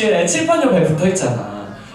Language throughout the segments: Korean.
주일에 칠판 옆에 붙어있잖아.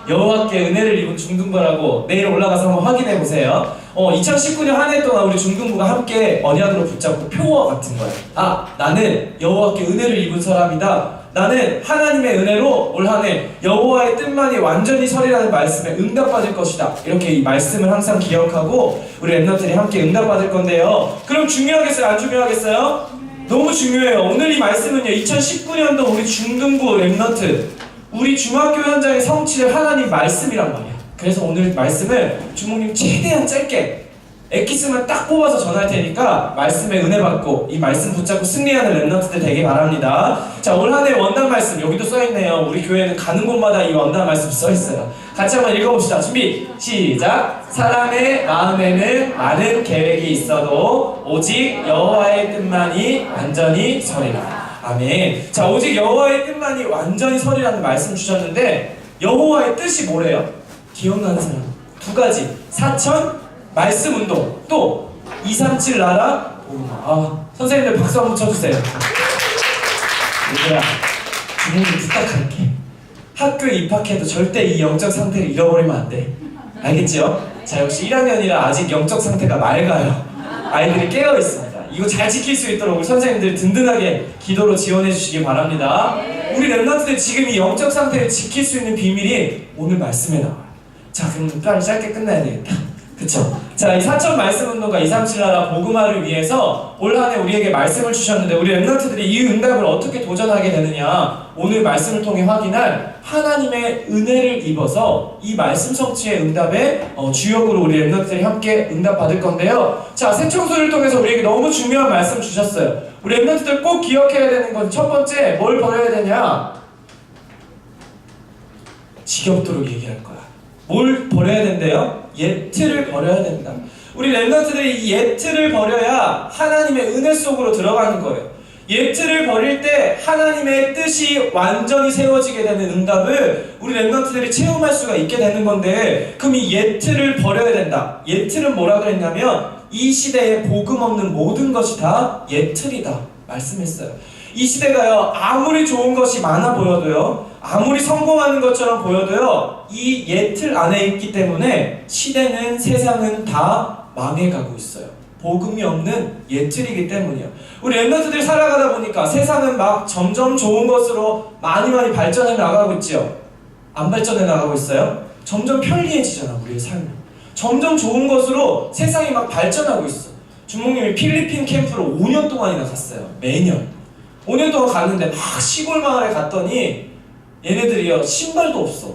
여호와께 은혜를 입은 중등부라고. 내일 올라가서 한번 확인해보세요. 2019년 한 해 동안 우리 중등부가 함께 언약으로 붙잡고 표어 같은 거야. 아, 나는 여호와께 은혜를 입은 사람이다. 나는 하나님의 은혜로 올 한 해 여호와의 뜻만이 완전히 서리라는 말씀에 응답받을 것이다. 이렇게 이 말씀을 항상 기억하고 우리 랩런트들이 함께 응답받을 건데요. 그럼 중요하겠어요? 안 중요하겠어요? 너무 중요해요. 오늘 이 말씀은요, 2019년도 우리 중등부 랩런트, 우리 중학교 현장에 성취될 하나님 말씀이란 말이야. 그래서 오늘 말씀을 주목님 최대한 짧게 엑기스만 딱 뽑아서 전할 테니까 말씀에 은혜 받고 이 말씀 붙잡고 승리하는 랩런트들 되길 바랍니다. 자, 올 한 해 원단 말씀 여기도 써있네요. 우리 교회는 가는 곳마다 이 원단 말씀 써있어요. 같이 한번 읽어봅시다. 준비 시작. 사람의 마음에는 많은 계획이 있어도 오직 여호와의 뜻만이 완전히 서리라. 아멘. 자, 오직 여호와의 뜻만이 완전히 서리라는 말씀 주셨는데 여호와의 뜻이 뭐래요? 기억나는 사람 두 가지. 사천 말씀 운동, 또 237 나라 복음. 선생님들 박수 한번 쳐주세요. 얘들아, 주님이 부탁할게. 학교에 입학해도 절대 이 영적 상태를 잃어버리면 안 돼. 알겠죠? 자, 역시 1학년이라 아직 영적 상태가 맑아요. 아이들이 깨어 있습니다. 이거 잘 지킬 수 있도록 우리 선생님들 든든하게 기도로 지원해 주시기 바랍니다. 우리 랩런트들 지금 이 영적 상태를 지킬 수 있는 비밀이 오늘 말씀에 나와요. 자, 그럼 빨리 짧게 끝나야 되겠다. 그쵸? 자, 이 사천 말씀 운동가 237 나라 복음화를 위해서 올 한 해 우리에게 말씀을 주셨는데 우리 랩런트들이 이 응답을 어떻게 도전하게 되느냐, 오늘 말씀을 통해 확인할 하나님의 은혜를 입어서 이 말씀 성취의 응답의 주역으로 우리 랩런트들이 함께 응답 받을 건데요. 자, 새청소를 통해서 우리에게 너무 중요한 말씀 주셨어요. 우리 랩런트들 꼭 기억해야 되는 건 첫 번째, 뭘 버려야 되냐? 지겹도록 얘기할 거야. 뭘 버려야 된대요? 예틀을 버려야 된다. 우리 랩런트들이 이 예틀을 버려야 하나님의 은혜 속으로 들어가는 거예요. 예틀을 버릴 때 하나님의 뜻이 완전히 세워지게 되는 응답을 우리 랩런트들이 체험할 수가 있게 되는 건데, 그럼 이 예틀을 버려야 된다. 예틀은 뭐라 그랬냐면 이 시대에 복음 없는 모든 것이 다 예틀이다 말씀했어요. 이 시대가요, 아무리 좋은 것이 많아 보여도요, 아무리 성공하는 것처럼 보여도요, 이 예틀 안에 있기 때문에 시대는, 세상은 다 망해가고 있어요. 복음이 없는 예틀이기 때문이에요. 우리 랩런트들이 살아가다 보니까 세상은 막 점점 좋은 것으로 많이 발전해 나가고 있죠. 안 발전해 나가고 있어요? 점점 편리해지잖아, 우리의 삶이. 점점 좋은 것으로 세상이 막 발전하고 있어. 주목님이 필리핀 캠프로 5년 동안이나 갔어요. 매년 5년 동안 갔는데 막 시골 마을에 갔더니 얘네들이요, 신발도 없어.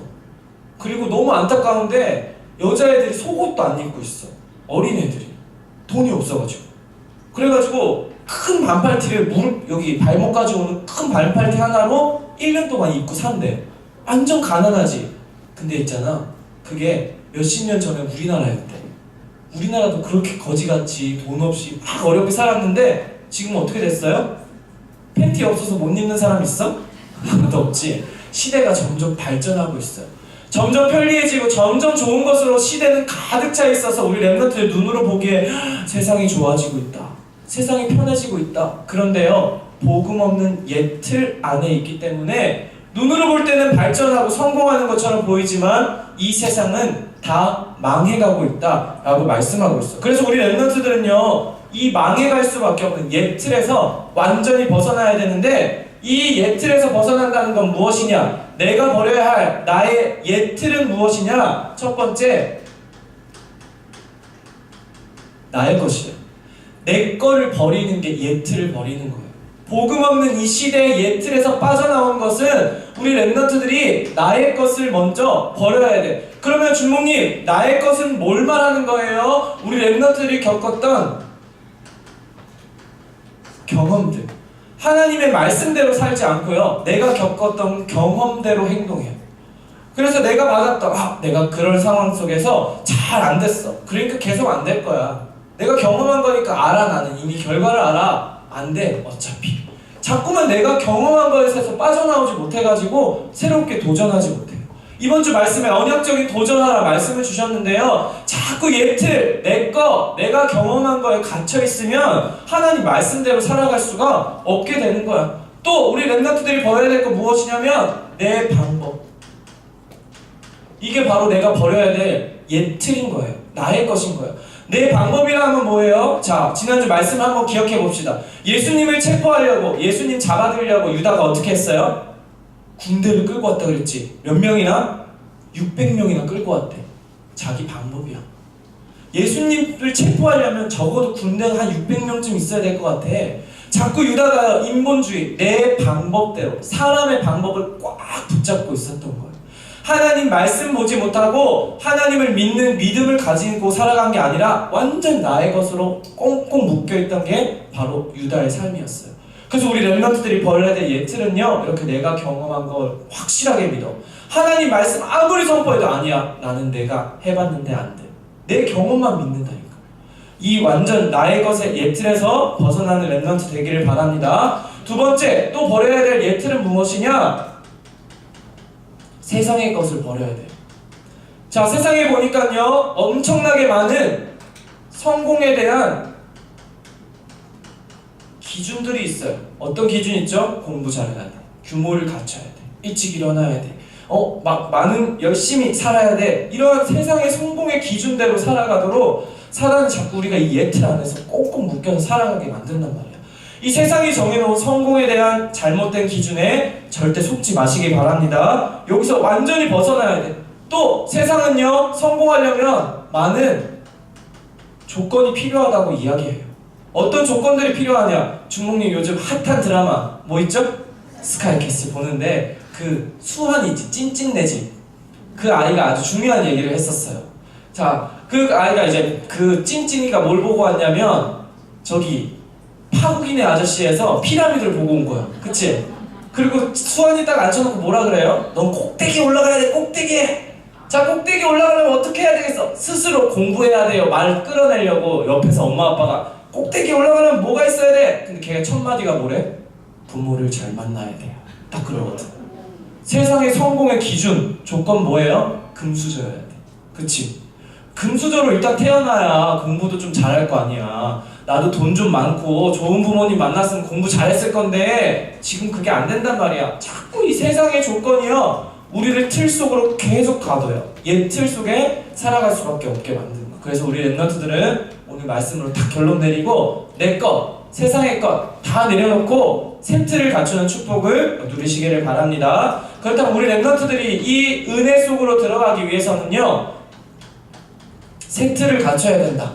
그리고 너무 안타까운데 여자애들이 속옷도 안 입고 있어. 어린애들이 돈이 없어가지고. 그래가지고 큰 반팔티를 무릎 여기 발목까지 오는 큰 반팔티 하나로 1년 동안 입고 산대. 완전 가난하지. 근데 있잖아, 그게 몇십 년 전에 우리나라였대. 우리나라도 그렇게 거지같이 돈 없이 막 어렵게 살았는데 지금 어떻게 됐어요? 팬티 없어서 못 입는 사람 있어? 아무도 없지. 시대가 점점 발전하고 있어요. 점점 편리해지고 점점 좋은 것으로 시대는 가득 차 있어서 우리 랩런트들 눈으로 보기에 세상이 좋아지고 있다, 세상이 편해지고 있다. 그런데요, 복음 없는 예틀 안에 있기 때문에 눈으로 볼 때는 발전하고 성공하는 것처럼 보이지만 이 세상은 다 망해가고 있다 라고 말씀하고 있어. 그래서 우리 랩런트들은요, 이 망해갈 수밖에 없는 예틀에서 완전히 벗어나야 되는데, 이 예틀에서 벗어난다는 건 무엇이냐? 내가 버려야 할 나의 예틀은 무엇이냐? 첫 번째, 나의 것이에요. 내 거를 버리는 게 예틀을 버리는 거예요. 복음 없는 이 시대의 예틀에서 빠져나온 것은 우리 랩런트들이 나의 것을 먼저 버려야 돼. 그러면 주목님, 나의 것은 뭘 말하는 거예요? 우리 랩런트들이 겪었던 경험들, 하나님의 말씀대로 살지 않고요, 내가 겪었던 경험대로 행동해요. 그래서 내가 받았던, 내가 그런 상황 속에서 잘 안 됐어. 그러니까 계속 안 될 거야. 내가 경험한 거니까 알아. 나는 이미 결과를 알아. 안 돼, 어차피. 자꾸만 내가 경험한 것에서 빠져나오지 못해가지고 새롭게 도전하지 못해요. 이번 주 말씀에 언약적인 도전하라 말씀을 주셨는데요, 자꾸 예틀, 내가 경험한 거에 갇혀있으면 하나님 말씀대로 살아갈 수가 없게 되는 거야. 또 우리 랩런트들이 버려야 될 거 무엇이냐면 내 방법, 이게 바로 내가 버려야 될 옛 틀인 거예요. 나의 것인 거예요. 내 방법이라면 뭐예요? 자, 지난주 말씀 한번 기억해 봅시다. 예수님을 체포하려고, 예수님 잡아들려고 유다가 어떻게 했어요? 군대를 끌고 왔다 그랬지. 몇 명이나? 600명이나 끌고 왔대. 자기 방법이야. 예수님을 체포하려면 적어도 군대가 한 600명쯤 있어야 될 것 같아. 자꾸 유다가 인본주의, 내 방법대로 사람의 방법을 꽉 붙잡고 있었던 거예요. 하나님 말씀 보지 못하고 하나님을 믿는 믿음을 가지고 살아간 게 아니라 완전 나의 것으로 꽁꽁 묶여있던 게 바로 유다의 삶이었어요. 그래서 우리 렘넌트들이 버려야 될 옛 틀은요, 이렇게 내가 경험한 걸 확실하게 믿어. 하나님 말씀 아무리 선포해도 아니야, 나는 내가 해봤는데 안 돼. 내 경험만 믿는다니까. 이 완전 나의 것의 옛 틀에서 벗어나는 렘넌트 되기를 바랍니다. 두 번째, 또 버려야 될 옛 틀은 무엇이냐? 세상의 것을 버려야 돼요. 자, 세상에 보니까요, 엄청나게 많은 성공에 대한 기준들이 있어요. 어떤 기준이 있죠? 공부 잘해야 돼. 규모를 갖춰야 돼. 일찍 일어나야 돼. 많은 열심히 살아야 돼. 이런 세상의 성공의 기준대로 살아가도록 사단은 자꾸 우리가 이 옛 틀 안에서 꽁꽁 묶여서 살아가게 만든단 말이야. 이 세상이 정해놓은 성공에 대한 잘못된 기준에 절대 속지 마시기 바랍니다. 여기서 완전히 벗어나야 돼. 또 세상은요, 성공하려면 많은 조건이 필요하다고 이야기해요. 어떤 조건들이 필요하냐? 중목님 요즘 핫한 드라마 뭐 있죠? 스카이캐슬 보는데 그 수환이 있지, 찐찐내집, 그 아이가 아주 중요한 얘기를 했었어요. 자, 그 아이가 이제 그 찐찐이가 뭘 보고 왔냐면 저기 파국인의 아저씨에서 피라미드를 보고 온 거야. 그치? 그리고 수환이 딱 앉혀놓고 뭐라 그래요? 넌 꼭대기 올라가야 돼, 꼭대기에. 자, 꼭대기 올라가려면 어떻게 해야 되겠어? 스스로 공부해야 돼요. 말 끌어내려고 옆에서 엄마 아빠가 꼭대기 올라가려면 뭐가 있어야 돼? 근데 걔가 첫 마디가 뭐래? 부모를 잘 만나야 돼요. 딱 그러거든. 세상의 성공의 기준, 조건 뭐예요? 금수저여야 돼. 그치? 금수저로 일단 태어나야 공부도 좀 잘할 거 아니야. 나도 돈 좀 많고 좋은 부모님 만났으면 공부 잘했을 건데 지금 그게 안 된단 말이야. 자꾸 이 세상의 조건이요, 우리를 틀 속으로 계속 가둬요. 옛 틀 속에 살아갈 수밖에 없게 만드는 거. 그래서 우리 렘넌트들은 오늘 말씀으로 다 결론 내리고 내 것, 세상의 것 다 내려놓고 새 틀을 갖추는 축복을 누리시기를 바랍니다. 그렇다면 우리 렘넌트들이 이 은혜 속으로 들어가기 위해서는요, 새 틀을 갖춰야 된다.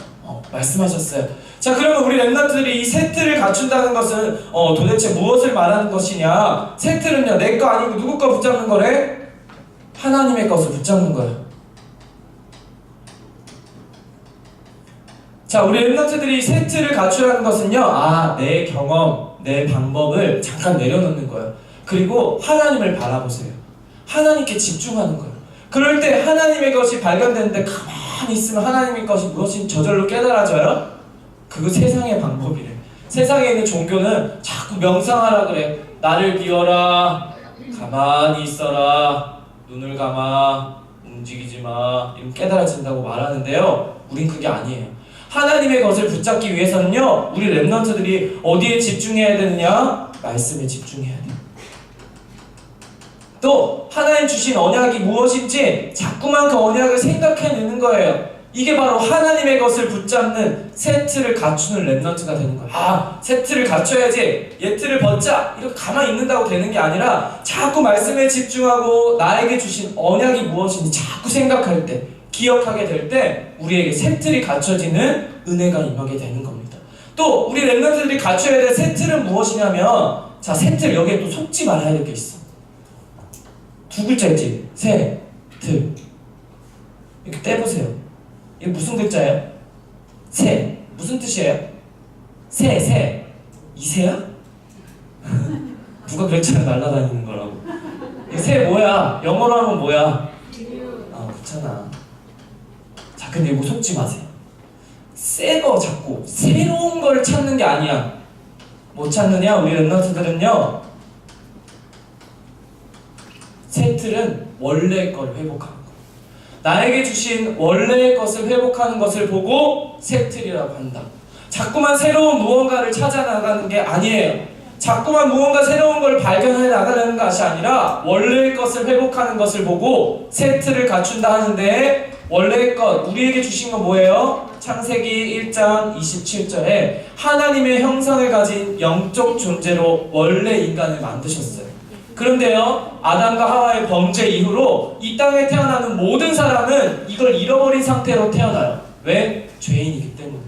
말씀하셨어요. 자, 그러면 우리 렘넌트들이 이 새 틀을 갖춘다는 것은 도대체 무엇을 말하는 것이냐? 새 틀은요, 내 거 아니고 누구 거 붙잡는 거래? 하나님의 것을 붙잡는 거예요. 자, 우리 렘넌트들이 새 틀을 갖추라는 것은요, 내 경험, 내 방법을 잠깐 내려놓는 거예요. 그리고 하나님을 바라보세요. 하나님께 집중하는 거예요. 그럴 때 하나님의 것이 발견되는데 가만히 있으면 하나님의 것이 무엇인지 저절로 깨달아져요? 그거 세상의 방법이래. 세상에 있는 종교는 자꾸 명상하라 그래. 나를 비워라, 가만히 있어라, 눈을 감아, 움직이지 마, 이러면 깨달아진다고 말하는데요, 우린 그게 아니에요. 하나님의 것을 붙잡기 위해서는요, 우리 렘넌트들이 어디에 집중해야 되느냐? 말씀에 집중해야 돼요. 또 하나님 주신 언약이 무엇인지 자꾸만 그 언약을 생각해내는 거예요. 이게 바로 하나님의 것을 붙잡는 새 틀을 갖추는 렘넌트가 되는 거예요. 새 틀을 갖춰야지, 옛 틀을 벗자, 이렇게 가만히 있는다고 되는 게 아니라 자꾸 말씀에 집중하고 나에게 주신 언약이 무엇인지 자꾸 생각할 때, 기억하게 될 때 우리에게 새 틀이 갖춰지는 은혜가 임하게 되는 겁니다. 또 우리 렘넌트들이 갖춰야 될 새 틀은 무엇이냐면, 자, 새 틀, 여기에 또 속지 말아야 될 게 있어. 두 글자이지? 새 틀. 이렇게 떼보세요. 이게 무슨 글자예요? 새. 무슨 뜻이에요? 새. 이새야? 누가 그랬잖아, 날아다니는 거라고. 새 뭐야? 영어로 하면 뭐야? 그렇잖아. 자, 근데 이거 속지 마세요. 새 거 찾고 새로운 걸 찾는 게 아니야. 뭐 찾느냐? 우리 렘넌트들은요, 새 틀은 원래의 걸 회복하는 거예요. 나에게 주신 원래의 것을 회복하는 것을 보고 새 틀이라고 한다. 자꾸만 새로운 무언가를 찾아 나가는 게 아니에요. 자꾸만 무언가 새로운 걸 발견해 나가는 것이 아니라 원래의 것을 회복하는 것을 보고 새 틀을 갖춘다 하는데, 원래의 것, 우리에게 주신 건 뭐예요? 창세기 1장 27절에 하나님의 형상을 가진 영적 존재로 원래 인간을 만드셨어요. 그런데요, 아담과 하와의 범죄 이후로 이 땅에 태어나는 모든 사람은 이걸 잃어버린 상태로 태어나요. 왜? 죄인이기 때문에.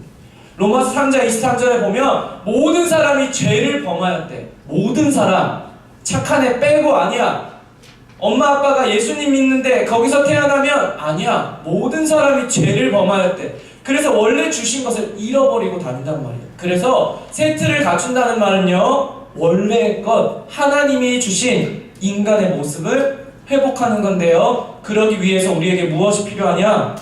로마서 3장 23절에 보면 모든 사람이 죄를 범하였대. 모든 사람. 착한 애 빼고 아니야. 엄마 아빠가 예수님 믿는데 거기서 태어나면 아니야. 모든 사람이 죄를 범하였대. 그래서 원래 주신 것을 잃어버리고 다닌단 말이에요. 그래서 새 틀을 갖춘다는 말은요, 원래의 것, 하나님이 주신 인간의 모습을 회복하는 건데요, 그러기 위해서 우리에게 무엇이 필요하냐?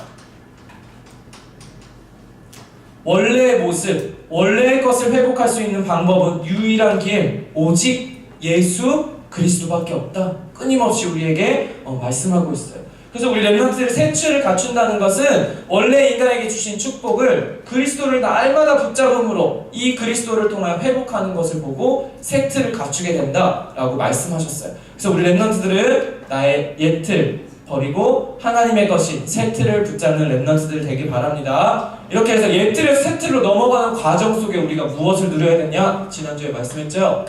원래의 모습, 원래의 것을 회복할 수 있는 방법은 유일한 길, 오직 예수 그리스도밖에 없다. 끊임없이 우리에게 말씀하고 있어요. 그래서 우리 렘넌트들이 새 틀을 갖춘다는 것은 원래 인간에게 주신 축복을 그리스도를 날마다 붙잡음으로 이 그리스도를 통하여 회복하는 것을 보고 새 틀을 갖추게 된다라고 말씀하셨어요. 그래서 우리 렘넌트들은 나의 옛 틀 버리고 하나님의 것인 새 틀을 붙잡는 렘넌트들 되길 바랍니다. 이렇게 해서 옛 틀에서 새 틀로 넘어가는 과정 속에 우리가 무엇을 누려야 되냐? 지난주에 말씀했죠?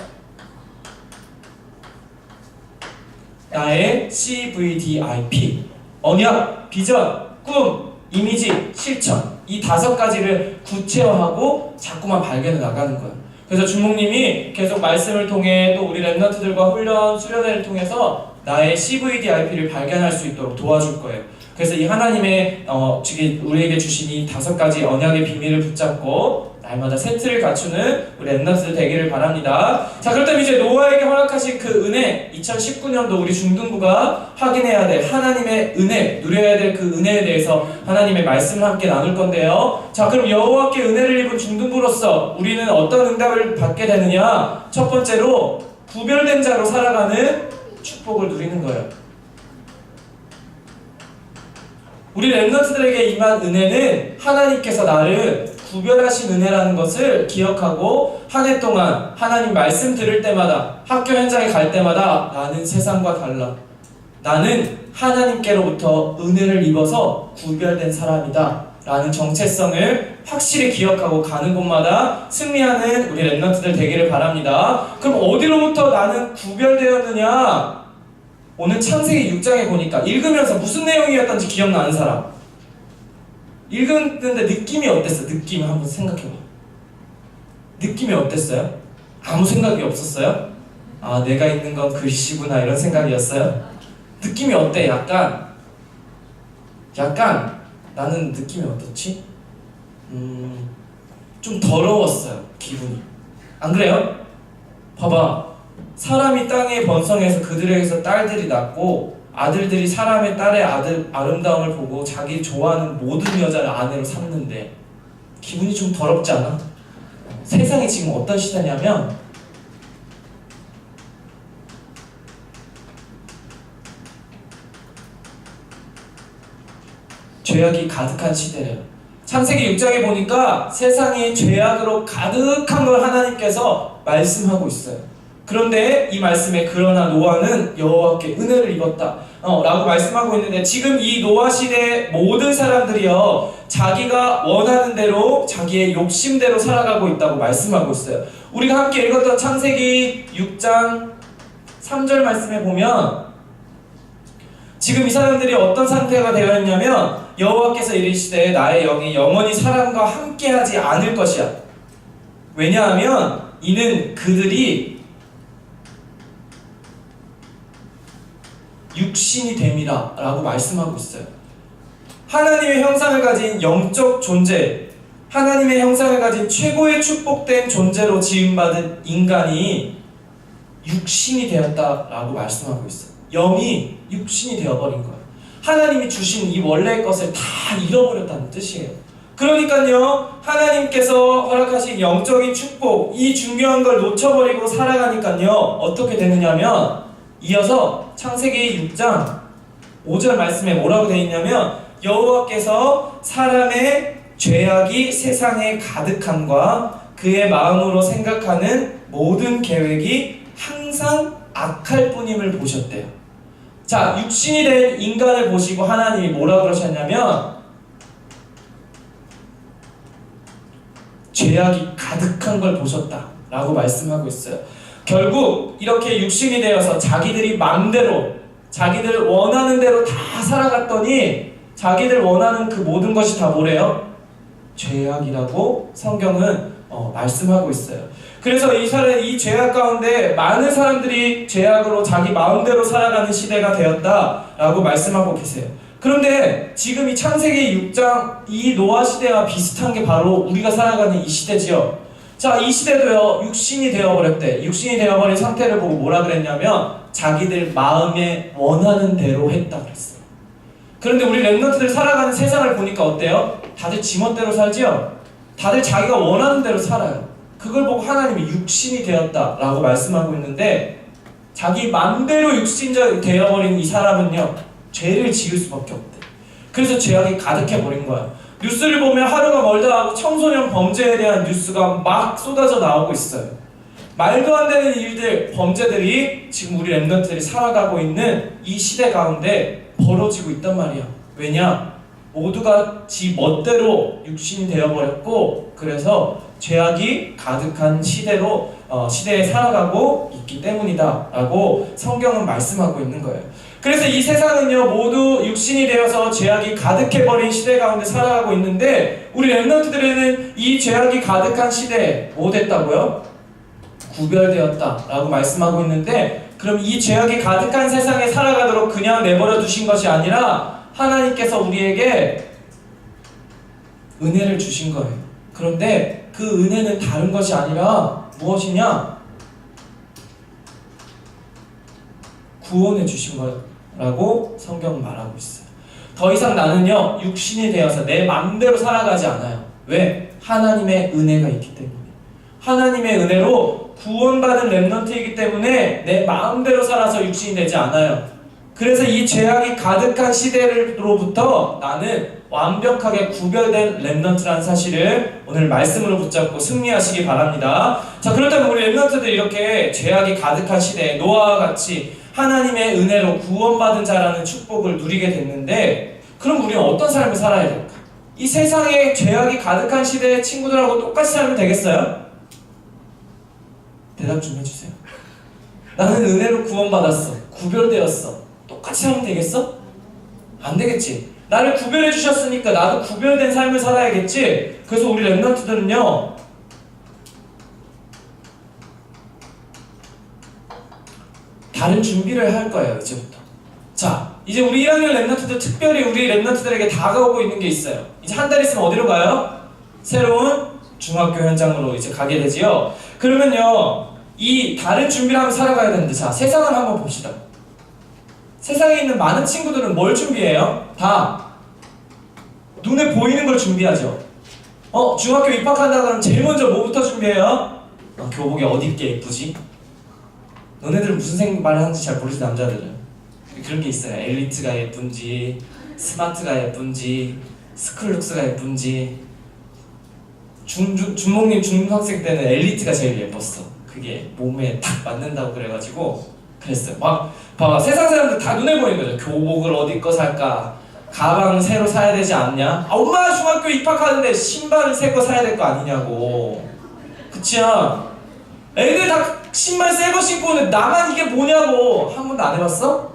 나의 CVDIP, 언약, 비전, 꿈, 이미지, 실천, 이 5가지를 구체화하고 자꾸만 발견해 나가는 거예요. 그래서 주목님이 계속 말씀을 통해 또 우리 렘넌트들과 훈련, 수련회를 통해서 나의 CVDIP를 발견할 수 있도록 도와줄 거예요. 그래서 이 하나님의 우리에게 주신 이 5가지 언약의 비밀을 붙잡고 날마다 새 틀을 갖추는 우리 렘넌트들 되기를 바랍니다. 자, 그렇다면 이제 노아에게 허락하신 그 은혜, 2019년도 우리 중등부가 확인해야 될 하나님의 은혜, 누려야 될 그 은혜에 대해서 하나님의 말씀을 함께 나눌 건데요. 자, 그럼 여호와께 은혜를 입은 중등부로서 우리는 어떤 응답을 받게 되느냐? 첫 번째로 구별된 자로 살아가는 축복을 누리는 거예요. 우리 렘넌트들에게 임한 은혜는 하나님께서 나를 구별하신 은혜라는 것을 기억하고 한 해 동안 하나님 말씀 들을 때마다, 학교 현장에 갈 때마다 나는 세상과 달라. 나는 하나님께로부터 은혜를 입어서 구별된 사람이다 라는 정체성을 확실히 기억하고 가는 곳마다 승리하는 우리 렘넌트들 되기를 바랍니다. 그럼 어디로부터 나는 구별되었느냐? 오늘 창세기 6장에 보니까 읽으면서 무슨 내용이었던지 기억나는 사람? 읽었는데 느낌이 어땠어? 느낌 한번 생각해봐. 느낌이 어땠어요? 아무 생각이 없었어요? 아, 내가 읽는 건 글씨구나 이런 생각이었어요? 느낌이 어때? 약간 나는 느낌이 어떻지? 좀 더러웠어요, 기분이. 안 그래요? 봐봐, 사람이 땅에 번성해서 그들에게서 딸들이 낳고 아들들이 사람의 딸의 아름다움을 보고 자기 좋아하는 모든 여자를 아내로 삼는데 기분이 좀 더럽지 않아? 세상이 지금 어떤 시대냐면 죄악이 가득한 시대래요. 창세기 6장에 보니까 세상이 죄악으로 가득한 걸 하나님께서 말씀하고 있어요. 그런데 이 말씀에 그러나 노아는 여호와께 은혜를 입었다 라고 말씀하고 있는데, 지금 이 노아 시대의 모든 사람들이요, 자기가 원하는 대로 자기의 욕심대로 살아가고 있다고 말씀하고 있어요. 우리가 함께 읽었던 창세기 6장 3절 말씀에 보면 지금 이 사람들이 어떤 상태가 되어 있냐면, 여호와께서 이르시되 나의 영이 영원히 사람과 함께하지 않을 것이야. 왜냐하면 이는 그들이 육신이 됨이라 라고 말씀하고 있어요. 하나님의 형상을 가진 영적 존재, 하나님의 형상을 가진 최고의 축복된 존재로 지음받은 인간이 육신이 되었다라고 말씀하고 있어요. 영이 육신이 되어버린 거예요. 하나님이 주신 이 원래의 것을 다 잃어버렸다는 뜻이에요. 그러니까요, 하나님께서 허락하신 영적인 축복, 이 중요한 걸 놓쳐버리고 살아가니까요, 어떻게 되느냐면, 이어서 창세기 6장 5절 말씀에 뭐라고 되어 있냐면, 여호와께서 사람의 죄악이 세상에 가득함과 그의 마음으로 생각하는 모든 계획이 항상 악할 뿐임을 보셨대요. 자, 육신이 된 인간을 보시고 하나님이 뭐라 그러셨냐면 죄악이 가득한 걸 보셨다 라고 말씀하고 있어요. 결국 이렇게 육신이 되어서 자기들이 맘대로 자기들 원하는 대로 다 살아갔더니 자기들 원하는 그 모든 것이 다 뭐래요? 죄악이라고 성경은 말씀하고 있어요. 그래서 이 죄악 가운데 많은 사람들이 죄악으로 자기 마음대로 살아가는 시대가 되었다라고 말씀하고 계세요. 그런데 지금 이 창세기 6장 이 노아 시대와 비슷한 게 바로 우리가 살아가는 이 시대지요. 자, 이 시대도요, 육신이 되어버렸대. 육신이 되어버린 상태를 보고 뭐라 그랬냐면 자기들 마음에 원하는 대로 했다 그랬어요. 그런데 우리 랩런트들 살아가는 세상을 보니까 어때요? 다들 지멋대로 살지요? 다들 자기가 원하는 대로 살아요. 그걸 보고 하나님이 육신이 되었다라고 말씀하고 있는데 자기 맘대로 육신자 되어버린 이 사람은요, 죄를 지을 수밖에 없대. 그래서 죄악이 가득해버린 거야. 뉴스를 보면 하루가 멀다 하고 청소년 범죄에 대한 뉴스가 막 쏟아져 나오고 있어요. 말도 안 되는 일들, 범죄들이 지금 우리 랩런트들이 살아가고 있는 이 시대 가운데 벌어지고 있단 말이야. 왜냐? 모두가 지 멋대로 육신이 되어버렸고 그래서 죄악이 가득한 시대에 살아가고 있기 때문이다 라고 성경은 말씀하고 있는 거예요. 그래서 이 세상은요, 모두 육신이 되어서 죄악이 가득해버린 시대 가운데 살아가고 있는데 우리 랩런트들에는 이 죄악이 가득한 시대에 뭐 됐다고요? 구별되었다 라고 말씀하고 있는데, 그럼 이 죄악이 가득한 세상에 살아가도록 그냥 내버려 두신 것이 아니라 하나님께서 우리에게 은혜를 주신 거예요. 그런데 그 은혜는 다른 것이 아니라 무엇이냐? 구원해 주신 거라고 성경은 말하고 있어요. 더 이상 나는요, 육신이 되어서 내 맘대로 살아가지 않아요. 왜? 하나님의 은혜가 있기 때문에. 하나님의 은혜로 구원받은 렘넌트이기 때문에 내 마음대로 살아서 육신이 되지 않아요. 그래서 이 죄악이 가득한 시대로부터 나는 완벽하게 구별된 렘넌트라는 사실을 오늘 말씀으로 붙잡고 승리하시기 바랍니다. 자, 그렇다면 우리 렘넌트들 이렇게 죄악이 가득한 시대에 노아와 같이 하나님의 은혜로 구원받은 자라는 축복을 누리게 됐는데, 그럼 우리는 어떤 삶을 살아야 될까? 이 세상에 죄악이 가득한 시대의 친구들하고 똑같이 살면 되겠어요? 대답 좀 해주세요. 나는 은혜로 구원받았어. 구별되었어. 똑같이 하면 되겠어? 안 되겠지. 나를 구별해 주셨으니까 나도 구별된 삶을 살아야겠지. 그래서 우리 렘넌트들은요, 다른 준비를 할 거예요, 이제부터. 자, 이제 우리 1학년 렘넌트들, 특별히 우리 렘넌트들에게 다가오고 있는 게 있어요. 이제 한 달 있으면 어디로 가요? 새로운 중학교 현장으로 이제 가게 되지요. 그러면요, 이 다른 준비를 하면서 살아가야 되는데, 자, 세상을 한번 봅시다. 세상에 있는 많은 친구들은 뭘 준비해요? 다 눈에 보이는 걸 준비하죠. 중학교 입학한다 그러면 제일 먼저 뭐부터 준비해요? 교복이 어디 입게 예쁘지? 너네들은 무슨 말을 하는지 잘 모르지, 남자들은. 그런 게 있어요. 엘리트가 예쁜지, 스마트가 예쁜지, 스쿨룩스가 예쁜지. 준목님 중학생 때는 엘리트가 제일 예뻤어. 그게 몸에 딱 맞는다고 그래가지고 그랬어요. 막 봐봐, 세상 사람들 다 눈에 보이는 거죠. 교복을 어디 거 살까? 가방을 새로 사야 되지 않냐? 엄마 중학교 입학하는데 신발을 새 거 사야 될 거 아니냐고. 그치야? 애들 다 신발 새 거 신고 오는데 나만 이게 뭐냐고. 한 번도 안 해봤어?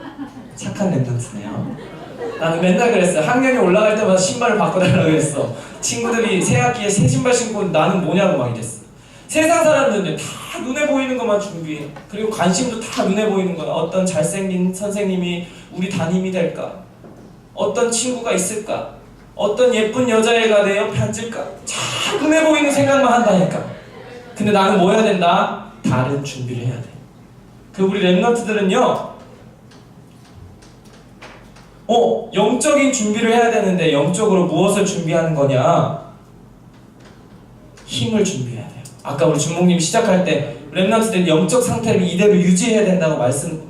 착한 랩런트네요. 나는 맨날 그랬어요. 학년이 올라갈 때마다 신발을 바꿔달라고 그랬어. 친구들이 새 학기에 새 신발 신고 오는데 나는 뭐냐고 막 이랬어. 세상 사람들은 다 눈에 보이는 것만 준비해. 그리고 관심도 다 눈에 보이는 거야. 어떤 잘생긴 선생님이 우리 담임이 될까? 어떤 친구가 있을까? 어떤 예쁜 여자애가 내 옆에 앉을까? 다 눈에 보이는 생각만 한다니까. 근데 나는 뭐 해야 된다? 다른 준비를 해야 돼. 그 우리 랩런트들은요, 영적인 준비를 해야 되는데 영적으로 무엇을 준비하는 거냐? 힘을 준비해야 돼요. 아까 우리 준목님 시작할 때 랩런트들은 영적 상태를 이대로 유지해야 된다고 말씀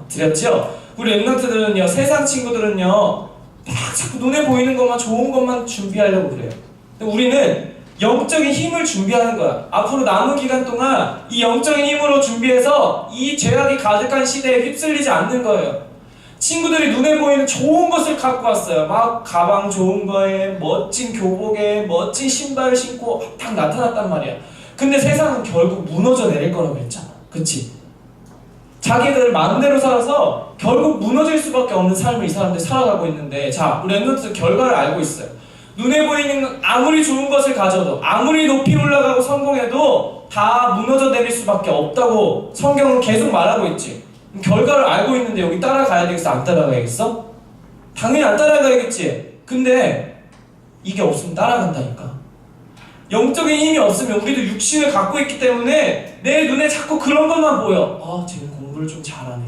드렸죠? 우리 랩런트들은요, 세상 친구들은요 막 자꾸 눈에 보이는 것만, 좋은 것만 준비하려고 그래요. 근데 우리는 영적인 힘을 준비하는 거야. 앞으로 남은 기간 동안 이 영적인 힘으로 준비해서 이 죄악이 가득한 시대에 휩쓸리지 않는 거예요. 친구들이 눈에 보이는 좋은 것을 갖고 왔어요. 막 가방 좋은 거에 멋진 교복에 멋진 신발을 신고 딱 나타났단 말이야. 근데 세상은 결국 무너져 내릴 거라고 그랬잖아. 그치? 자기들 마음대로 살아서 결국 무너질 수밖에 없는 삶을 이 사람들이 살아가고 있는데, 자, 우리 랩런트 결과를 알고 있어요. 눈에 보이는 아무리 좋은 것을 가져도, 아무리 높이 올라가고 성공해도 다 무너져 내릴 수밖에 없다고 성경은 계속 말하고 있지. 결과를 알고 있는데 여기 따라가야 되겠어? 안 따라가야겠어? 당연히 안 따라가야겠지. 근데 이게 없으면 따라간다니까. 영적인 힘이 없으면 우리도 육신을 갖고 있기 때문에 내 눈에 자꾸 그런 것만 보여. 아, 쟤는 공부를 좀 잘하네.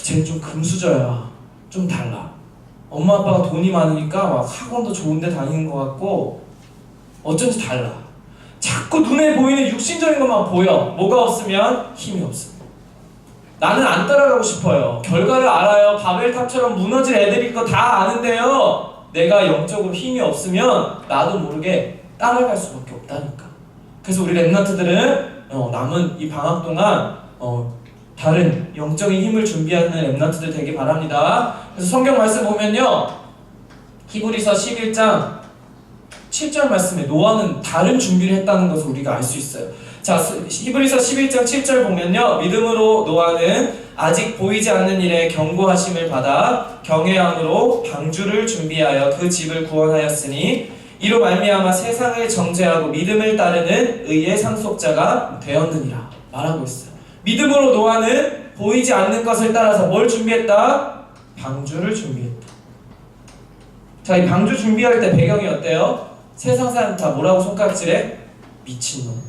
쟤는 좀 금수저야. 좀 달라. 엄마 아빠가 돈이 많으니까 막 학원도 좋은 데 다니는 것 같고 어쩐지 달라. 자꾸 눈에 보이는 육신적인 것만 보여. 뭐가 없으면 힘이 없습니다. 나는 안 따라가고 싶어요. 결과를 알아요. 바벨탑처럼 무너질 애들이 거 다 아는데요. 내가 영적으로 힘이 없으면 나도 모르게 따라갈 수밖에 없다니까. 그래서 우리 랩런트들은 남은 이 방학 동안 다른 영적인 힘을 준비하는 랩런트들 되길 바랍니다. 그래서 성경 말씀 보면요, 히브리서 11장 7절 말씀에 노아는 다른 준비를 했다는 것을 우리가 알 수 있어요. 자, 히브리서 11장 7절 보면요, 믿음으로 노아는 아직 보이지 않는 일에 경고하심을 받아 경외함으로 방주를 준비하여 그 집을 구원하였으니 이로 말미암아 세상을 정죄하고 믿음을 따르는 의의 상속자가 되었느니라 말하고 있어요. 믿음으로 노아는 보이지 않는 것을 따라서 뭘 준비했다? 방주를 준비했다. 자, 이 방주 준비할 때 배경이 어때요? 세상 사람 다 뭐라고 손가락질해? 미친놈.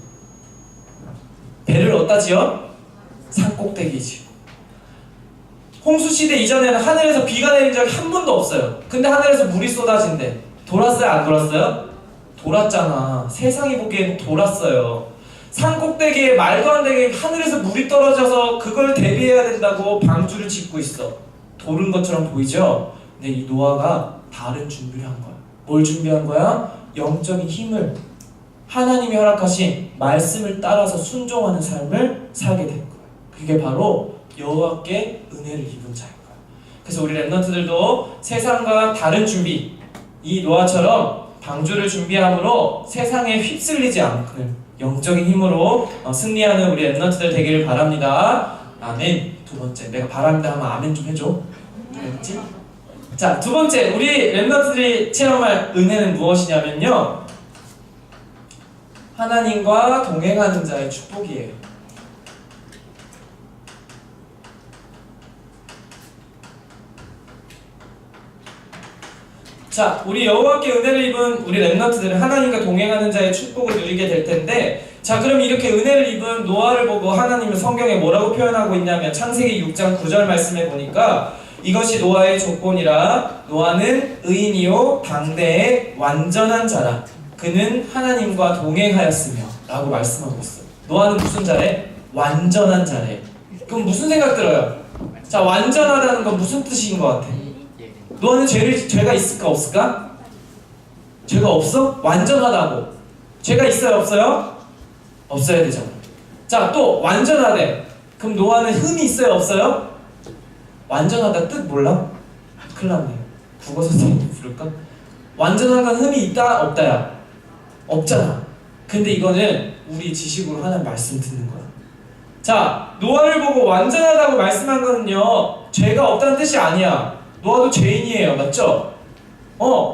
배를 어디다 지어? 산 꼭대기지. 홍수시대 이전에는 하늘에서 비가 내린 적이 한 번도 없어요. 근데 하늘에서 물이 쏟아진대. 돌았어요? 안 돌았어요? 돌았잖아. 세상이 보기엔 돌았어요. 산 꼭대기에 말도 안 되게 하늘에서 물이 떨어져서 그걸 대비해야 된다고 방주를 짓고 있어. 도른 것처럼 보이죠? 근데 이 노아가 다른 준비를 한 거야. 뭘 준비한 거야? 영적인 힘을, 하나님이 허락하신 말씀을 따라서 순종하는 삶을 살게 된 거예요. 그게 바로 여호와께 은혜를 입은 자인 거예요. 그래서 우리 랩런트들도 세상과 다른 준비, 이 노아처럼 방주를 준비함으로 세상에 휩쓸리지 않는 영적인 힘으로 승리하는 우리 랩런트들 되기를 바랍니다. 아멘. 두 번째, 내가 바랍니다 하면 아멘 좀 해줘. 알겠지? 자, 두 번째, 우리 랩런트들이 체험할 은혜는 무엇이냐면요, 하나님과 동행하는 자의 축복이에요. 자, 우리 여호와께 은혜를 입은 우리 랩런트들은 하나님과 동행하는 자의 축복을 누리게 될 텐데, 자, 그럼 이렇게 은혜를 입은 노아를 보고 하나님은 성경에 뭐라고 표현하고 있냐면 창세기 6장 9절 말씀에 보니까 이것이 노아의 조건이라 노아는 의인이요 당대의 완전한 자라 그는 하나님과 동행하였으며 라고 말씀하고 있어요. 노아는 무슨 자래? 완전한 자래. 그럼 무슨 생각 들어요? 자, 완전하다는 건 무슨 뜻인 것 같아? 노아는 죄가 있을까 없을까? 죄가 없어? 완전하다고. 죄가 있어요 없어요? 없어야 되잖아. 자, 또 완전하대. 그럼 노아는 흠이 있어요 없어요? 완전하다 뜻 몰라? 큰일 났네. 국어 선생님 부를까? 완전한 건 흠이 있다 없다야? 없잖아. 근데 이거는 우리 지식으로 하는 말씀 듣는 거야. 자, 노아를 보고 완전하다고 말씀한 거는요, 죄가 없다는 뜻이 아니야. 노아도 죄인이에요. 맞죠?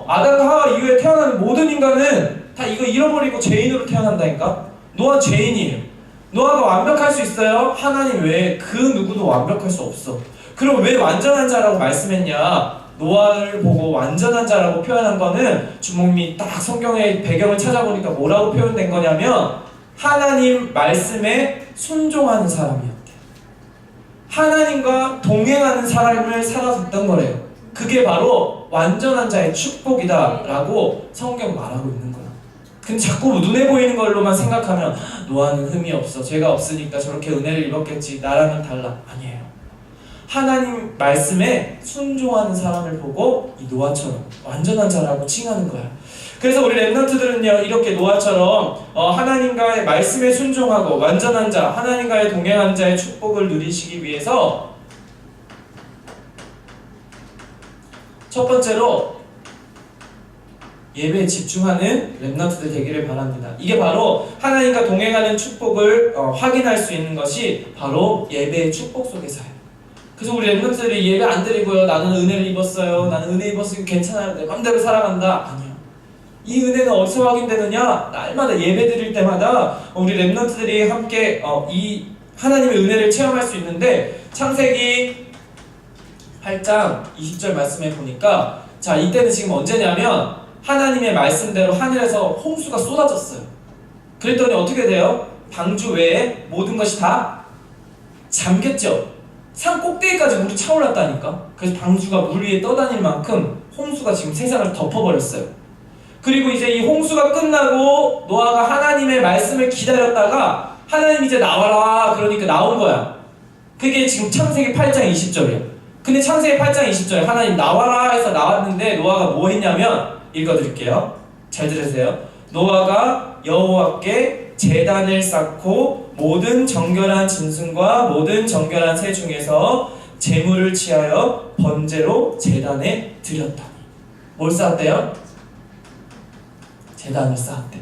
아담과 하와 이후에 태어나는 모든 인간은 다 이거 잃어버리고 죄인으로 태어난다니까? 노아 죄인이에요. 노아가 완벽할 수 있어요? 하나님 외에 그 누구도 완벽할 수 없어. 그럼 왜 완전한 자라고 말씀했냐? 노아를 보고 완전한 자라고 표현한 거는 주목미 딱 성경의 배경을 찾아보니까 뭐라고 표현된 거냐면 하나님 말씀에 순종하는 사람이었대. 하나님과 동행하는 삶을 살아갔던 거래요. 그게 바로 완전한 자의 축복이다 라고 성경 말하고 있는 거야. 근데 자꾸 눈에 보이는 걸로만 생각하면 노아는 흠이 없어, 죄가 없으니까 저렇게 은혜를 입었겠지, 나랑은 달라. 아니에요. 하나님 말씀에 순종하는 사람을 보고 이 노아처럼 완전한 자라고 칭하는 거야. 그래서 우리 렘넌트들은요, 이렇게 노아처럼 하나님과의 말씀에 순종하고 완전한 자, 하나님과의 동행한 자의 축복을 누리시기 위해서 첫 번째로 예배에 집중하는 렘넌트들 되기를 바랍니다. 이게 바로 하나님과 동행하는 축복을 확인할 수 있는 것이 바로 예배의 축복 속에서예요. 그래서 우리 렘넌트들이 예배 안 드리고요, 나는 은혜를 입었어요, 나는 은혜 입었으니까 괜찮아요, 내 맘대로 살아간다. 아니요. 이 은혜는 어디서 확인되느냐? 날마다 예배 드릴 때마다 우리 렘넌트들이 함께 이 하나님의 은혜를 체험할 수 있는데, 창세기 8장 20절 말씀에 보니까, 자, 이때는 지금 언제냐면 하나님의 말씀대로 하늘에서 홍수가 쏟아졌어요. 그랬더니 어떻게 돼요? 방주 외에 모든 것이 다 잠겼죠. 산 꼭대기까지 물이 차올랐다니까. 그래서 방주가 물 위에 떠다닐 만큼 홍수가 지금 세상을 덮어버렸어요. 그리고 이제 이 홍수가 끝나고 노아가 하나님의 말씀을 기다렸다가 하나님 이제 나와라 그러니까 나온 거야. 그게 지금 창세기 8장 20절이야. 근데 창세기 8장 20절에 하나님 나와라 해서 나왔는데 노아가 뭐 했냐면, 읽어드릴게요. 잘 들으세요. 노아가 여호와께 제단을 쌓고 모든 정결한 짐승과 모든 정결한 새 중에서 제물을 취하여 번제로 제단에 드렸다. 뭘 쌓았대요? 제단을 쌓았대.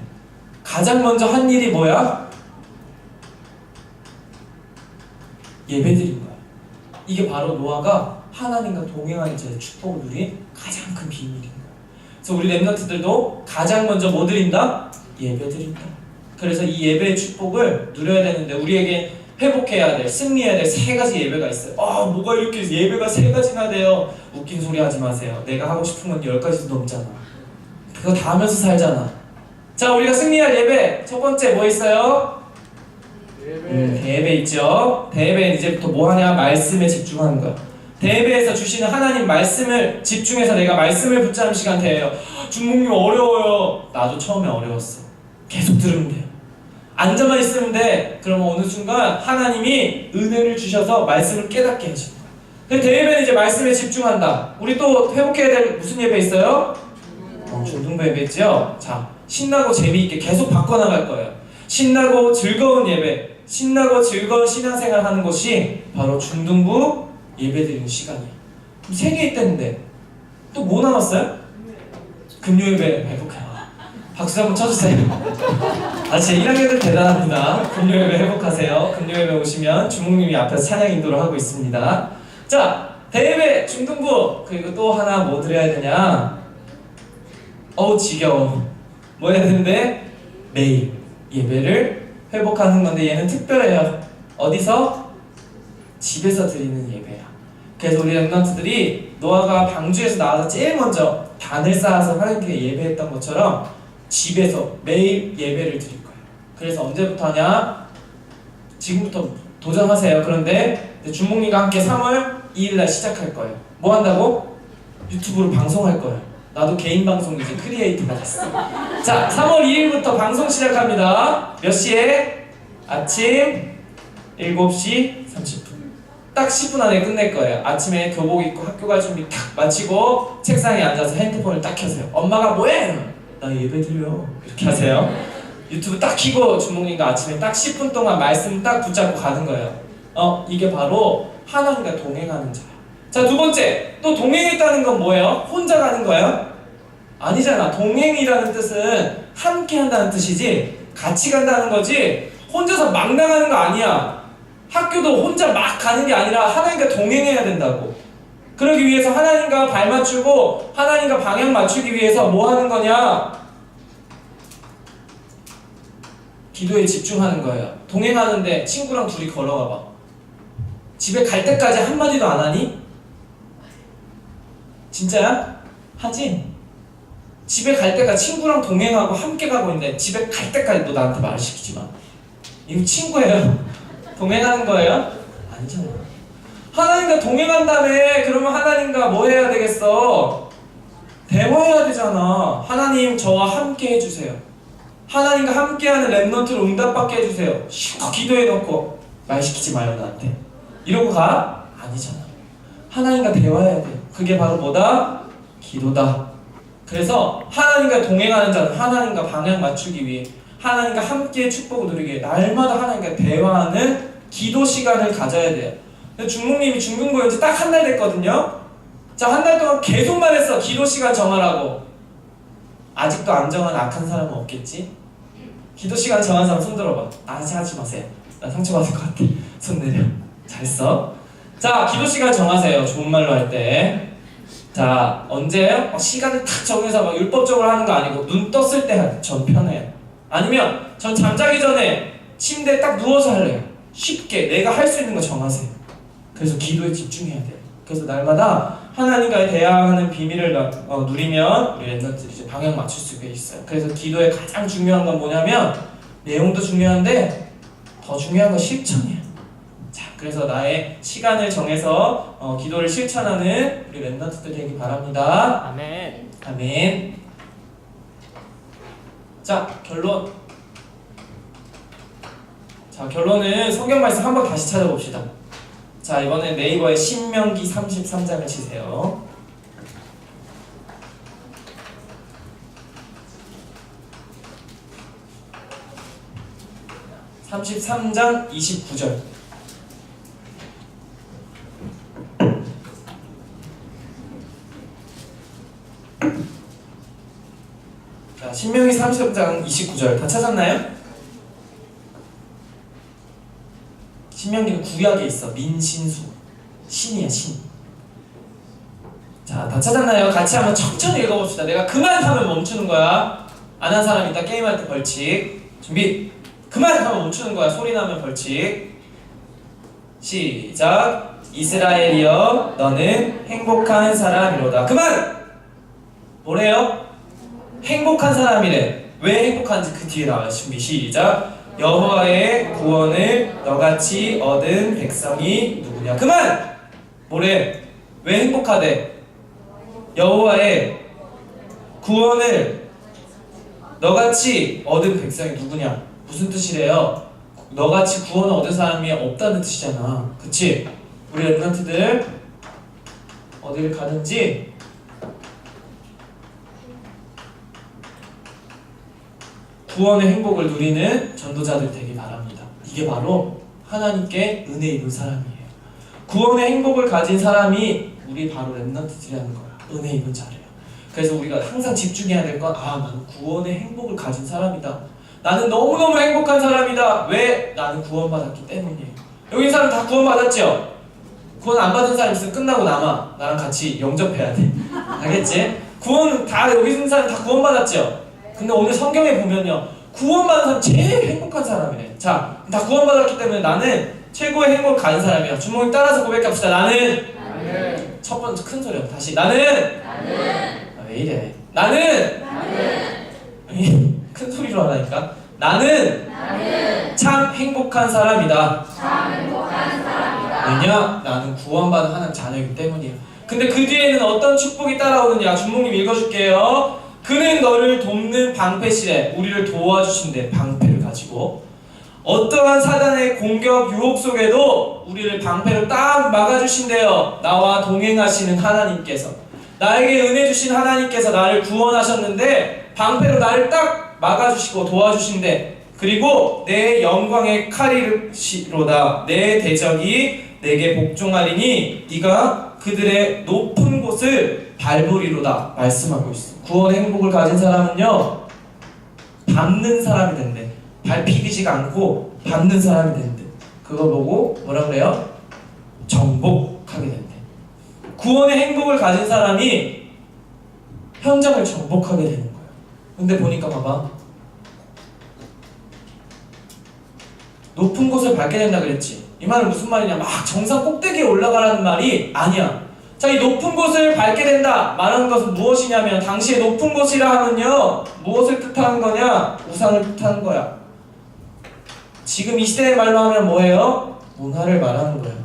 가장 먼저 한 일이 뭐야? 예배드린 거야. 이게 바로 노아가 하나님과 동행하는 자의 축복을 누린 가장 큰 비밀인 거야. 그래서 우리 렘넌트들도 가장 먼저 뭐 드린다? 예배 드린다. 그래서 이 예배의 축복을 누려야 되는데, 우리에게 회복해야 될, 승리해야 될 세 가지 예배가 있어요. 뭐가 이렇게 예배가 세 가지나 돼요? 웃긴 소리 하지 마세요. 내가 하고 싶은 건 10가지도 넘잖아. 그거 다 하면서 살잖아. 자, 우리가 승리할 예배 첫 번째 뭐 있어요? 대예배 있죠. 대예배는 이제부터 뭐 하냐? 말씀에 집중하는 거야. 대예배에서 주시는 하나님 말씀을 집중해서 내가 말씀을 붙잡는 시간 돼요. 중목님 어려워요. 나도 처음에 어려웠어. 계속 들으면 돼요. 앉아만 있으면 돼. 그러면 어느 순간 하나님이 은혜를 주셔서 말씀을 깨닫게 해줍니다. 근데 대예배는 이제 말씀에 집중한다. 우리 또 회복해야 될 무슨 예배 있어요? 중등부 예배 있죠? 자, 신나고 재미있게 계속 바꿔나갈 거예요. 신나고 즐거운 예배, 신나고 즐거운 신앙생활 하는 것이 바로 중등부 예배드리는 시간이에요. 그럼 3개 있다는데 또 뭐 남았어요? 금요예배 회복해요. 박수 한번 쳐주세요. 진짜 1학년들 대단합니다. 금요예배 회복하세요. 금요예배 오시면 주목님이 앞에서 찬양 인도를 하고 있습니다. 자, 대예배 중등부. 그리고 또 하나 뭐 드려야 되냐? 지겨워. 뭐 해야 되는데? 매일 예배를 회복하는 건데, 얘는 특별해요. 어디서? 집에서 드리는 예배야. 그래서 우리 렘넌트들이 노아가 방주에서 나와서 제일 먼저 단을 쌓아서 하나님께 예배했던 것처럼 집에서 매일 예배를 드릴 거예요. 그래서 언제부터 하냐? 지금부터 도전하세요. 그런데 준목님과 함께 3월 2일날 시작할 거예요. 뭐 한다고? 유튜브로 방송할 거예요. 나도 개인 방송 이제 크리에이터가 됐어. 자, 3월 2일부터 방송 시작합니다. 몇 시에? 아침 7시 30분. 딱 10분 안에 끝낼 거예요. 아침에 교복 입고 학교 갈 준비 탁 마치고 책상에 앉아서 핸드폰을 딱 켜세요. 엄마가 뭐해? 나 예배 드려. 이렇게 하세요. 유튜브 딱 켜고 주목님과 아침에 딱 10분 동안 말씀 딱 붙잡고 가는 거예요. 이게 바로 하나님과 동행하는 자예요. 자, 두 번째, 또 동행했다는 건 뭐예요? 혼자 가는 거예요? 아니잖아. 동행이라는 뜻은 함께 한다는 뜻이지 같이 간다는 거지 혼자서 막 나가는 거 아니야. 학교도 혼자 막 가는 게 아니라 하나님과 동행해야 된다고. 그러기 위해서 하나님과 발 맞추고 하나님과 방향 맞추기 위해서 뭐 하는 거냐? 기도에 집중하는 거예요. 동행하는데 친구랑 둘이 걸어가 봐. 집에 갈 때까지 한마디도 안 하니? 진짜야? 하지? 집에 갈 때까지 친구랑 동행하고 함께 가고 있는데 집에 갈 때까지 너 나한테 말을 시키지 마. 이거 친구예요. 동행하는 거예요? 아니잖아. 하나님과 동행한다며. 그러면 하나님과 뭐 해야 되겠어? 대화해야 되잖아. 하나님 저와 함께 해주세요. 하나님과 함께하는 렘넌트를 응답받게 해주세요. 기도해놓고 말 시키지 마요 나한테. 이러고 가? 아니잖아. 하나님과 대화해야 돼. 그게 바로 뭐다? 기도다. 그래서 하나님과 동행하는 자는 하나님과 방향 맞추기 위해, 하나님과 함께 축복을 누리기 위해 날마다 하나님과 대화하는 기도 시간을 가져야 돼요. 중국님이 중국고 연지 딱 한 달 됐거든요. 자, 한 달 동안 계속 말했어. 기도 시간 정하라고. 아직도 안 정한 악한 사람은 없겠지? 기도 시간 정한 사람 손 들어봐. 아직 하지 마세요. 나 상처받을 것 같아. 손 내려. 잘 써. 자, 기도 시간 정하세요. 좋은 말로 할 때. 자, 언제요? 시간을 탁 정해서 막 율법적으로 하는 거 아니고 눈 떴을 때 전 편해요. 아니면 전 잠자기 전에 침대에 딱 누워서 할래요. 쉽게 내가 할 수 있는 거 정하세요. 그래서 기도에 집중해야 돼요. 그래서 날마다 하나님과의 대화하는 비밀을 누리면 우리 랩런트들이 이제 방향 맞출 수가 있어요. 그래서 기도의 가장 중요한 건 뭐냐면 내용도 중요한데 더 중요한 건 실천이에요. 자, 그래서 나의 시간을 정해서 기도를 실천하는 우리 랩런트들 되기 바랍니다. 아멘. 아멘. 자, 결론. 자, 결론은 성경 말씀 한번 다시 찾아봅시다. 자, 이번에 네이버에 신명기 33장을 치세요. 33장 29절. 자, 신명기 33장 29절 다 찾았나요? 신명기는 구약에 있어. 민신수. 신이야, 신. 자, 다 찾았나요? 같이 한번 천천히 읽어봅시다. 내가 그만 하면 멈추는 거야. 안 한 사람 이따 게임할 때 벌칙. 준비. 그만 하면 멈추는 거야. 소리 나면 벌칙. 시작. 이스라엘이여 너는 행복한 사람이로다. 그만! 뭐래요? 행복한 사람이래. 왜 행복한지 그 뒤에 나와요. 준비 시작. 여호와의 구원을 너같이 얻은 백성이 누구냐? 그만! 뭐래? 왜 행복하대? 여호와의 구원을 너같이 얻은 백성이 누구냐? 무슨 뜻이래요? 너같이 구원을 얻은 사람이 없다는 뜻이잖아. 그치? 우리 랩런트들 어디를 가든지 구원의 행복을 누리는 전도자들 되기 바랍니다. 이게 바로 하나님께 은혜 입은 사람이에요. 구원의 행복을 가진 사람이 우리 바로 랩런트들이라는 거야. 은혜 입은 자래요. 그래서 우리가 항상 집중해야 될 건 나는 구원의 행복을 가진 사람이다. 나는 너무너무 행복한 사람이다. 왜? 나는 구원받았기 때문이에요. 여기 사람 다 구원받았죠? 구원 안 받은 사람 있으면 끝나고 남아. 나랑 같이 영접해야 돼. 알겠지? 구원 다 여기 있는 사람 다 구원받았죠? 근데 오늘 성경에 보면요, 구원받은 사람 제일 행복한 사람이래. 자, 다 구원받았기 때문에 나는 최고의 행복을 가진 사람이야. 주먹이 따라서 고백합시다. 나는 첫 번째 큰 소리요. 다시 나는 왜 이래? 나는 큰 소리로 하라니까. 나는 참 행복한 사람이다. 왜냐? 나는 구원받은 하나님 자녀이기 때문이야. 근데 그 뒤에는 어떤 축복이 따라오느냐? 주목님 읽어줄게요. 그는 너를 돕는 방패시래. 우리를 도와주신대. 방패를 가지고 어떠한 사단의 공격 유혹 속에도 우리를 방패로 딱 막아주신대요. 나와 동행하시는 하나님께서, 나에게 은혜 주신 하나님께서 나를 구원하셨는데 방패로 나를 딱 막아주시고 도와주신대. 그리고 내 영광의 칼이시로다. 내 대적이 내게 복종하리니 네가 그들의 높은 곳을 밟으리로다 말씀하고 있어. 구원의 행복을 가진 사람은요, 밟는 사람이 된대. 밟히지가 않고 밟는 사람이 된대. 그거 보고 뭐라 그래요? 정복하게 된대. 구원의 행복을 가진 사람이 현장을 정복하게 되는 거예요. 근데 보니까 봐봐, 높은 곳을 밟게 된다 그랬지. 이 말은 무슨 말이냐? 막 정상 꼭대기에 올라가라는 말이 아니야. 자, 이 높은 곳을 밟게 된다 말하는 것은 무엇이냐면, 당시에 높은 곳이라 하면요, 무엇을 뜻하는 거냐? 우상을 뜻하는 거야. 지금 이 시대의 말로 하면 뭐예요? 문화를 말하는 거예요.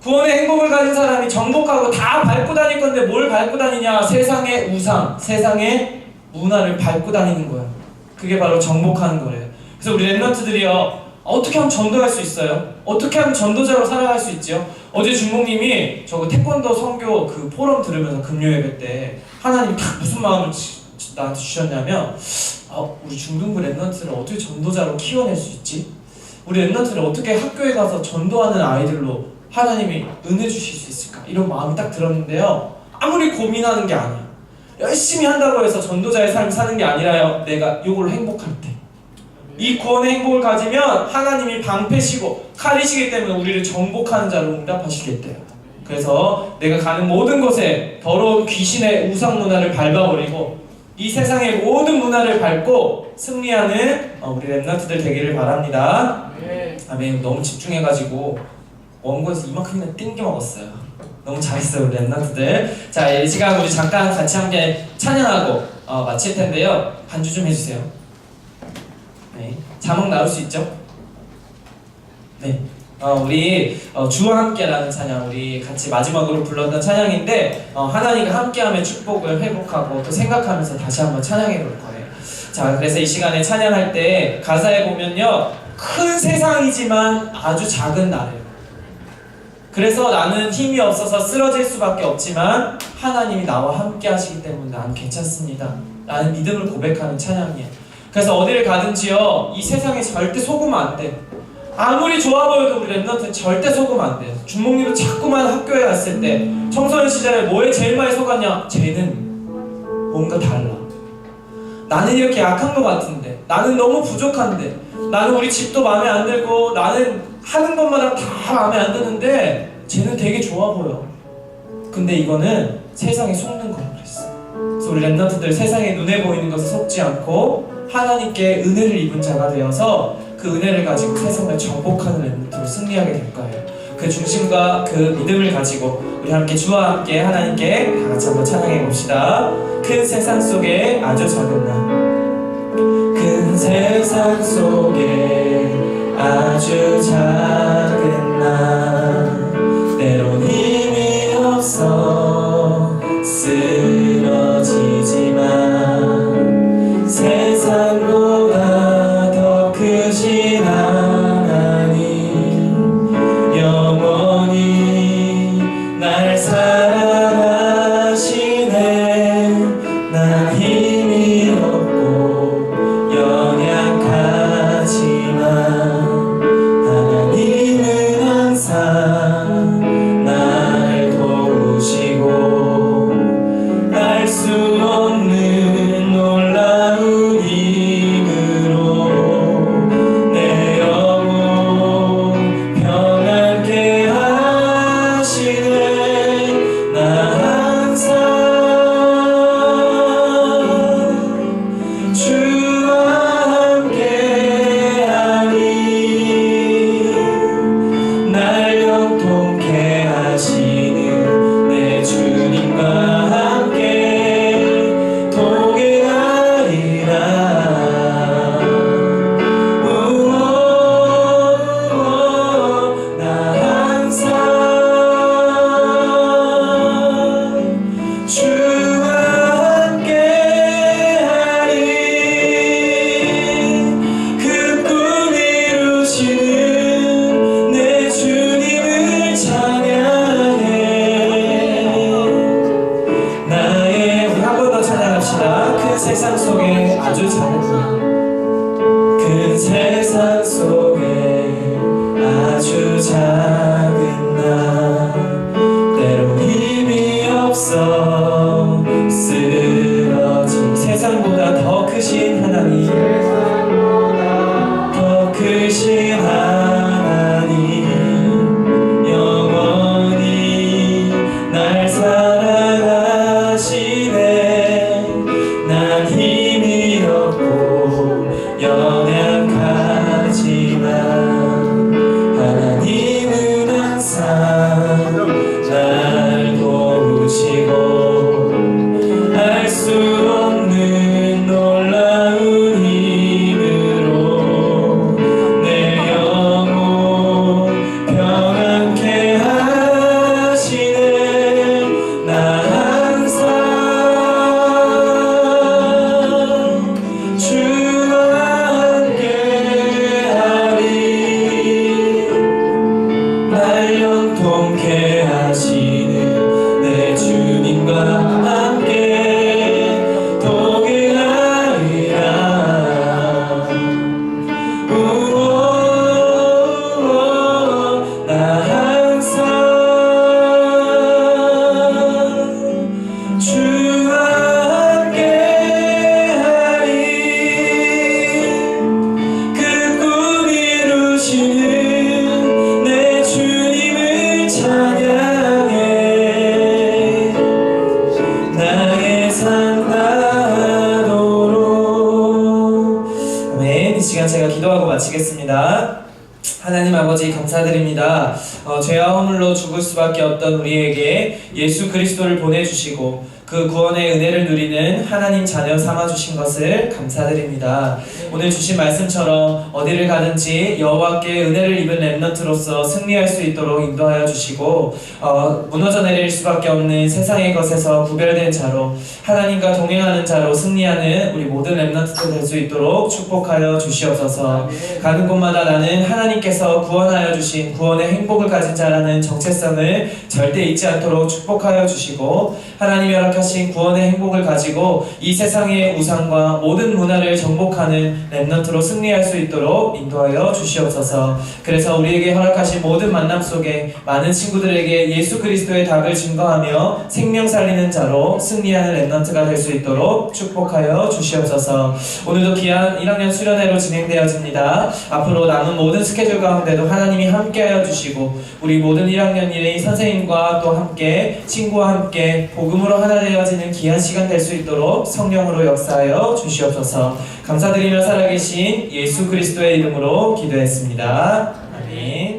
구원의 행복을 가진 사람이 정복하고 다 밟고 다닐 건데 뭘 밟고 다니냐? 세상의 우상, 세상의 문화를 밟고 다니는 거야. 그게 바로 정복하는 거래요. 그래서 우리 랩런트들이요, 어떻게 하면 전도할 수 있어요? 어떻게 하면 전도자로 살아갈 수 있죠? 어제 중목님이 저 태권도 선교 그 포럼 들으면서 금요 예배 때 하나님이 딱 무슨 마음을 나한테 주셨냐면 우리 중등부 랩런트를 어떻게 전도자로 키워낼 수 있지? 우리 랩런트를 어떻게 학교에 가서 전도하는 아이들로 하나님이 은혜 주실 수 있을까? 이런 마음이 딱 들었는데요. 아무리 고민하는 게 아니야. 열심히 한다고 해서 전도자의 삶을 사는 게 아니라요. 내가 이걸로 행복할 때. 이 구원의 행복을 가지면 하나님이 방패시고 칼이시기 때문에 우리를 정복하는 자로 응답하시겠대요. 그래서 내가 가는 모든 곳에 더러운 귀신의 우상 문화를 밟아버리고 이 세상의 모든 문화를 밟고 승리하는 우리 랩런트들 되기를 바랍니다. 아멘. 너무 집중해가지고 원고에서 이만큼이나 띵겨 먹었어요. 너무 잘했어요 우리 랩런트들. 자, 이 시간 우리 잠깐 같이 함께 찬양하고 마칠 텐데요. 반주 좀 해주세요. 네, 자막 나올 수 있죠? 네. 우리 주와 함께라는 찬양, 우리 같이 마지막으로 불렀던 찬양인데 하나님과 함께함의 축복을 회복하고 또 생각하면서 다시 한번 찬양해 볼 거예요. 자, 그래서 이 시간에 찬양할 때 가사에 보면요, 큰 세상이지만 아주 작은 나래요. 그래서 나는 힘이 없어서 쓰러질 수밖에 없지만 하나님이 나와 함께 하시기 때문에 나는 괜찮습니다. 라는 믿음을 고백하는 찬양이에요. 그래서 어디를 가든지요, 이 세상에 절대 속으면 안 돼. 아무리 좋아 보여도 우리 랩런트는 절대 속으면 안 돼요. 중목님도 자꾸만 학교에 갔을 때 청소년 시절에 뭐에 제일 많이 속았냐? 쟤는 뭔가 달라. 나는 이렇게 약한 것 같은데, 나는 너무 부족한데, 나는 우리 집도 마음에 안 들고, 나는 하는 것마다 다 마음에 안 드는데 쟤는 되게 좋아 보여. 근데 이거는 세상에 속는 거라고 그랬어. 그래서 우리 랩런트들 세상에 눈에 보이는 것을 속지 않고 하나님께 은혜를 입은 자가 되어서 그 은혜를 가지고 세상을 정복하는 랩런트로 승리하게 될 거예요. 그 중심과 그 믿음을 가지고 우리 함께 주와 함께 하나님께 다 같이 한번 찬양해 봅시다. 큰 세상 속에 아주 작은 나, 큰 세상 속에 아주 작은 나, 때론 힘이 없어 쓰러지지만 세상보다 더 크신 하나님 영원히 날 사랑하시네. 난 힘이 없고 연약하지만 하나님은 항상 날 도우시고 알 수 없는 놀라운 힘으로 내 영혼 평안케 하시네. 나 항상 주와 함께하니 날 영통케 하시는 내 주님과 함께 동행하리라. 나 항상 주와 함께하리. 그 꿈 이루시는 내 주님을 찬양해. 나의 우리 한 번 더 찬양합시다. 큰 세상 속에 아주 작은 나, 큰 세상 속에 아주 작은 나, 때론 힘이 없어 쓰러진 세상보다 더 크신 하나님, 더 크신 하나님 영원히 날 사랑하시네. 난 힘이 없고 연약하지만 하나님은 항상 날 도우시고 알 수 없는 놀라운 힘 이 시간 제가 기도하고 마치겠습니다. 하나님 아버지 감사드립니다. 죄와 허물로 죽을 수밖에 없던 우리에게 예수 그리스도를 보내주시고 그 구원의 은혜를 누리는 하나님 자녀 삼아주신 것을 감사드립니다. 오늘 주신 말씀처럼 어디를 가든지 여호와께 은혜를 입은 렘넌트로서 승리할 수 있도록 인도하여 주시고 무너져 내릴 수밖에 없는 세상의 것에서 구별된 자로 하나님과 동행하는 자로 승리하는 우리 모든 렘넌트들 될 수 있도록 축복하여 주시옵소서. 가는 곳마다 나는 하나님께서 구원하여 주신 구원의 행복을 가진 자라는 정체성을 절대 잊지 않도록 축복하여 주시고 하나님이 허락하신 구원의 행복을 가지고 이 세상의 우상과 모든 문화를 정복하는 렘넌트로 승리할 수 있도록 인도하여 주시옵소서. 그래서 우리에게 허락하신 모든 만남 속에 많은 친구들에게 예수 그리스도의 답을 증거하며 생명 살리는 자로 승리하는 렘넌트가 될 수 있도록 축복하여 주시옵소서. 오늘도 귀한 1학년 수련회로 진행되어집니다. 앞으로 남은 모든 스케줄 가운데도 하나님이 함께하여 주시고 우리 모든 1학년이 선생님과 또 함께 친구와 함께 복음으로 하나 되어지는 귀한 시간 될 수 있도록 성령으로 역사하여 주시옵소서. 감사드리며 살아계신 예수 그리스도의 이름으로 기도했습니다. 아멘.